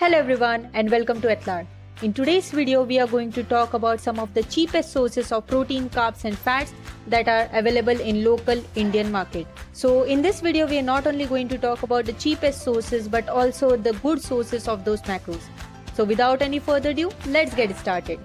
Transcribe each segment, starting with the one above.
Hello everyone and welcome to Athlar. In today's video, we are going to talk about some of the cheapest sources of protein, carbs and fats that are available in local Indian market. So in this video, we are not only going to talk about the cheapest sources but also the good sources of those macros. So without any further ado, let's get started.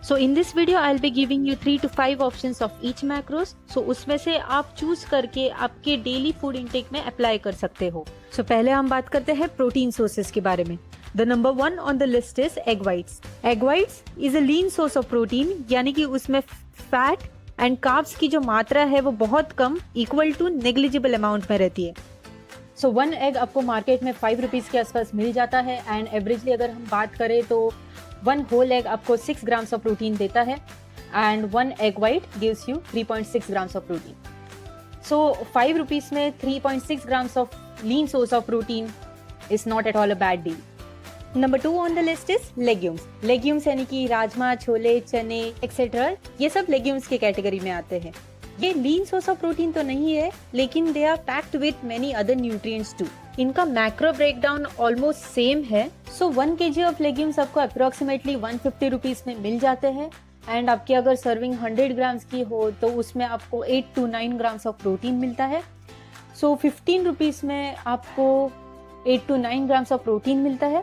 So in this video I'll be giving you 3 to 5 options of each macros. So उसमें से आप choose करके आपके daily food intake में apply कर सकते हो. So पहले हम बात करते हैं प्रोटीन सोर्सेज के बारे में. The number 1 on the list is egg whites. Egg whites is a lean source of protein, यानी कि उसमें फैट एंड कार्ब्स की जो मात्रा है वो बहुत कम, इक्वल टू नेग्लिजिबल अमाउंट में रहती है. सो 1 एग आपको मार्केट में 5 रुपीज़ के आसपास मिल जाता है एंड एवरेजली अगर हम बात करें तो 1 होल एग आपको 6 ग्राम्स ऑफ प्रोटीन देता है and 1 egg white gives you 3.6 grams of protein. So 5 rupees में 3.6 grams of lean source of protein is not at all a bad deal. Number 2 on the list is legumes. Legumes यानी कि राजमा, छोले, चने etcetera, ये सब legumes के category में आते हैं. ये लीन सोर्स ऑफ प्रोटीन तो नहीं है, लेकिन they are packed with many other nutrients too. इनका मैक्रो ब्रेकडाउन ऑलमोस्ट सेम है. सो 1 kg ऑफ लेग्यूम्स आपको अप्रोक्सीमेटली 150 रुपीज़ में मिल जाते हैं एंड आपकी अगर सर्विंग 100 ग्राम्स की हो तो उसमें आपको 8 to 9 ग्राम्स ऑफ प्रोटीन मिलता है. सो 15 रुपीज़ में आपको 8 to 9 ग्राम्स ऑफ प्रोटीन मिलता है.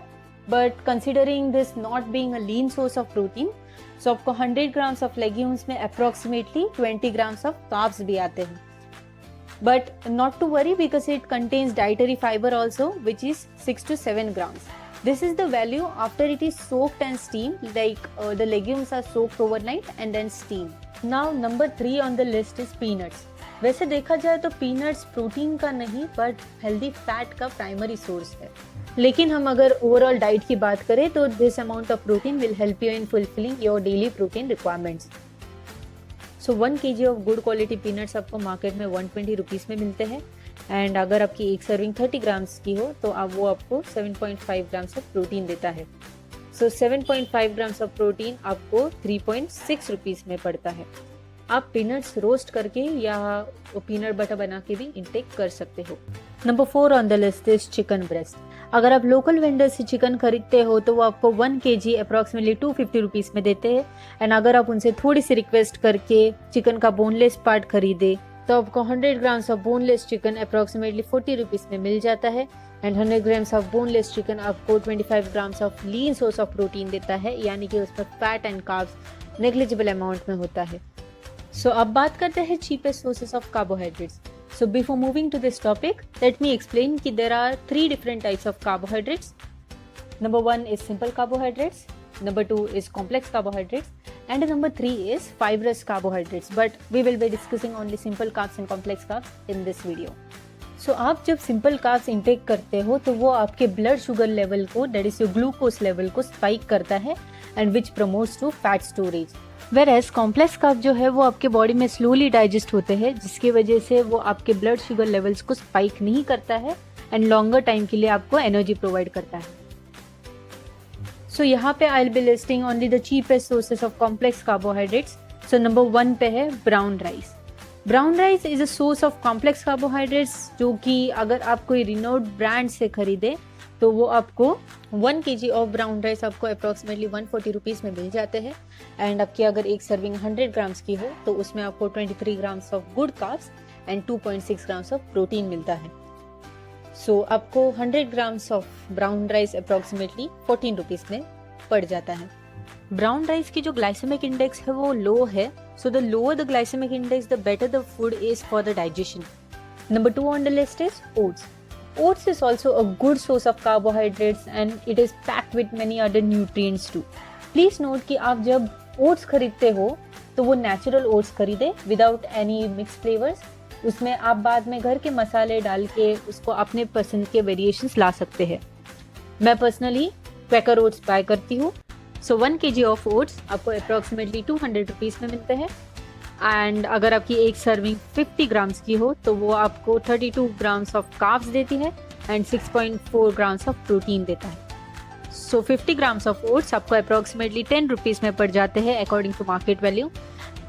But considering this not being a lean source of protein, so आपको 100 ग्राम्स ऑफ लेग्यूम्स में अप्रोक्सीमेटली 20 ग्राम्स ऑफ कार्ब्स भी आते हैं. But not to worry because it contains dietary fiber also, which is 6 to 7 grams. This is the value after it is soaked and steamed, like the legumes are soaked overnight and then steamed. Now number 3 on the list is peanuts. वैसे देखा जाए तो peanuts protein का नहीं but healthy fat का primary source है. लेकिन हम अगर ओवरऑल डाइट की बात करें तो this amount of protein will help you in fulfilling your daily protein requirements. So 1 kg of good quality peanuts आपको मार्केट में 120 रुपीज़ में मिलते हैं एंड अगर आपकी एक सर्विंग 30 ग्राम्स की हो तो वो आपको 7.5 ग्राम्स ऑफ प्रोटीन देता है. सो 7.5 ग्राम्स ऑफ प्रोटीन आपको 3.6 रुपीज़ में पड़ता है. आप पीनट्स रोस्ट करके या पीनट बटर बना के भी इंटेक कर सकते हो. Number 4 on the list is chicken breast. अगर आप लोकल वेंडर से चिकन खरीदते हो तो वो आपको 1 kg अप्रॉक्सीमेटली 250 रुपीज़ में देते हैं एंड अगर आप उनसे थोड़ी सी रिक्वेस्ट करके चिकन का बोनलेस पार्ट खरीदे तो आपको 100 grams of boneless chicken approximately 40 rupees में मिल जाता है and 100 grams of boneless chicken आपको 25 grams of lean source of protein देता है, यानी कि उसमें fat and carbs negligible amount में होता है. सो अब बात करते हैं cheapest sources of carbohydrates. So before moving to this topic, let me explain that there are 3 different types of carbohydrates. Number 1 is simple carbohydrates, number 2 is complex carbohydrates, and number 3 is fibrous carbohydrates. But we will be discussing only simple carbs and complex carbs in this video. So आप जब simple carbs intake करते हो तो वो आपके blood sugar level को, that is your glucose level को spike करता है and which promotes to fat storage. Whereas complex carb जो है वो आपके बॉडी में स्लोली डाइजेस्ट होते हैं जिसकी वजह से वो आपके ब्लड शुगर लेवल्स को स्पाइक नहीं करता है एंड लॉन्गर टाइम के लिए आपको एनर्जी प्रोवाइड करता है. सो यहाँ पे I will be listing only the cheapest sources of complex carbohydrates. So number 1 पे है brown rice. Brown rice is a source of complex carbohydrates जो कि अगर आप कोई रिनोड ब्रांड से खरीदे तो वो आपको 1 kg ऑफ ब्राउन राइस आपको अप्रॉक्सीमेटली 140 रुपीज़ में मिल जाते हैं एंड आपकी अगर एक सर्विंग 100 ग्राम्स की हो तो उसमें आपको 23 grams of good carbs and 2.6 grams of protein मिलता है. सो आपको 100 grams of brown rice approximately 14 rupees में पड़ जाता है. ब्राउन राइस की जो ग्लाइसेमिक इंडेक्स है वो लो है. So the lower the glycaemic index the better the food is for the digestion. Number 2 on the list is oats. Oats is also a good source of carbohydrates and it is packed with many other nutrients too. Please note कि आप जब oats खरीदते हो तो वो natural oats खरीदे without any mixed flavors. उसमें आप बाद में घर के मसाले डाल के उसको अपने पसंद के वेरिएशंस ला सकते हैं. मैं पर्सनली क्वैकर ओट्स बाय करती हूँ. सो 1 kg ऑफ ओट्स आपको अप्रॉक्सीमेटली 200 रुपीज़ में मिलते हैं एंड अगर आपकी एक सर्विंग 50 ग्राम्स की हो तो वो आपको 32 ग्राम्स ऑफ कार्ब्स देती है एंड 6.4 ग्राम्स ऑफ प्रोटीन देता है. सो 50 ग्राम्स ऑफ ओट्स आपको अप्रॉक्सीमेटली 10 रुपीज़ में पड़ जाते हैं according to market value.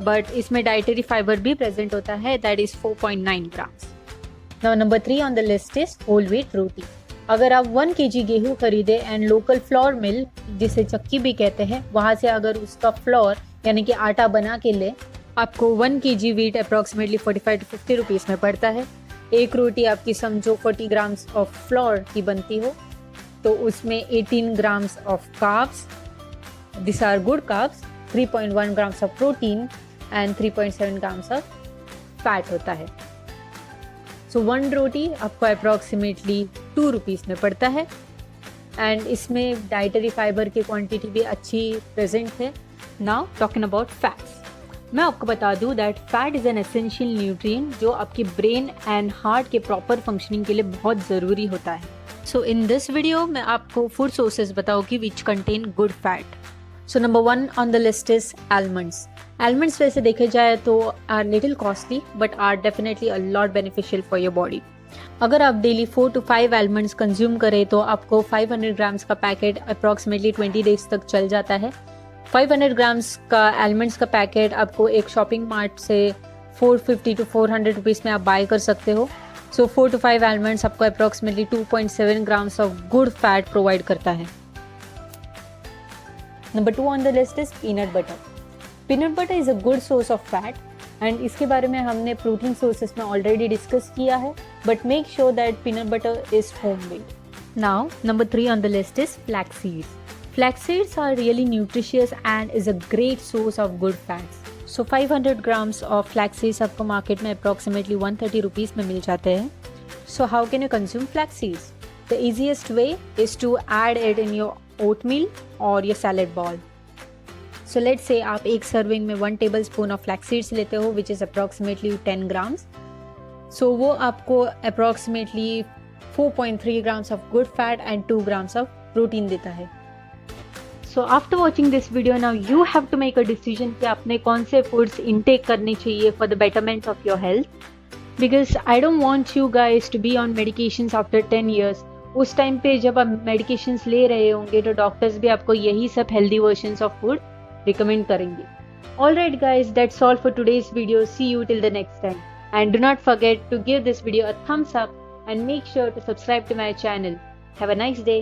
But इसमें डाइटरी फाइबर भी प्रेजेंट होता है, that is 4.9 grams. Now number 3 on the list is whole wheat roti. अगर आप 1 kg गेहूं खरीदे एंड लोकल फ्लोर मिल, जिसे चक्की भी कहते हैं, वहाँ से अगर उसका फ्लोर यानी कि आटा बना के ले, आपको 1 kg wheat approximately 45 to 50 rupees में पड़ता है। एक रोटी आपकी समझो 40 ग्राम्स ऑफ फ्लोर की बनती हो, तो उसमें 18 grams of carbs, this are good carbs, 3.1 grams of protein and 3.7 grams of fat होता है। सो 1 रोटी आपको अप्रॉक्सीमेटली 2 रुपीज़ में पड़ता है एंड इसमें डाइटरी फाइबर की क्वांटिटी भी अच्छी प्रेजेंट है। नाउ टॉकिंग अबाउट फैट्स, मैं आपको बता दूं that fat is an essential nutrient जो आपकी ब्रेन एंड हार्ट के प्रॉपर फंक्शनिंग के लिए बहुत ज़रूरी होता है। सो इन दिस वीडियो मैं आपको फूड सोर्सेज बताऊंगी which contain good fat. So number 1 on the list is almonds. Almonds वैसे देखे जाए तो are little costly but are definitely a lot beneficial for your body. अगर आप डेली 4 to 5 आलमंड्स कंज्यूम करें तो आपको 500 ग्राम्स का पैकेट अप्रॉक्सीमेटली 20 डेज तक चल जाता है। 500 ग्राम्स का आलमंड्स का पैकेट आपको एक शॉपिंग मार्ट से 450 to 400 रुपीज़ में आप बाय कर सकते हो। सो 4 to 5 आलमंड्स आपको approximately 2.7 grams of good fat provide करता है। Number 2 on the list is peanut butter. Peanut butter is a good source of fat and इसके बारे में हमने प्रोटीन सोर्सेस में ऑलरेडी डिस्कस किया है, but make sure that peanut butter is homemade. Now number 3 on the list is flax seeds. Flax seeds are really nutritious and is a great source of good fats. So 500 grams of flax seeds आपको market में approximately 130 rupees में मिल जाते हैं। So how can you consume flax seeds? The easiest way is to add it in your oatmeal or your salad bowl. So let's say आप एक serving में 1 tablespoon of flax seeds लेते हो which is approximately 10 grams. So वो आपको approximately 4.3 grams of good fat and 2 grams of protein देता है। So after watching this video now you have to make a decision कि आपने कौन से foods intake करने चाहिए for the betterment of your health, because I don't want you guys to be on medications after 10 years. उस time पे जब आप medications ले रहे होंगे तो डॉक्टर्स भी आपको यही सब healthy versions of food recommend करेंगे। Alright guys, that's all for today's video. See you till the next time and do not forget to give this video a thumbs up and make sure to subscribe to my channel. Have a nice day.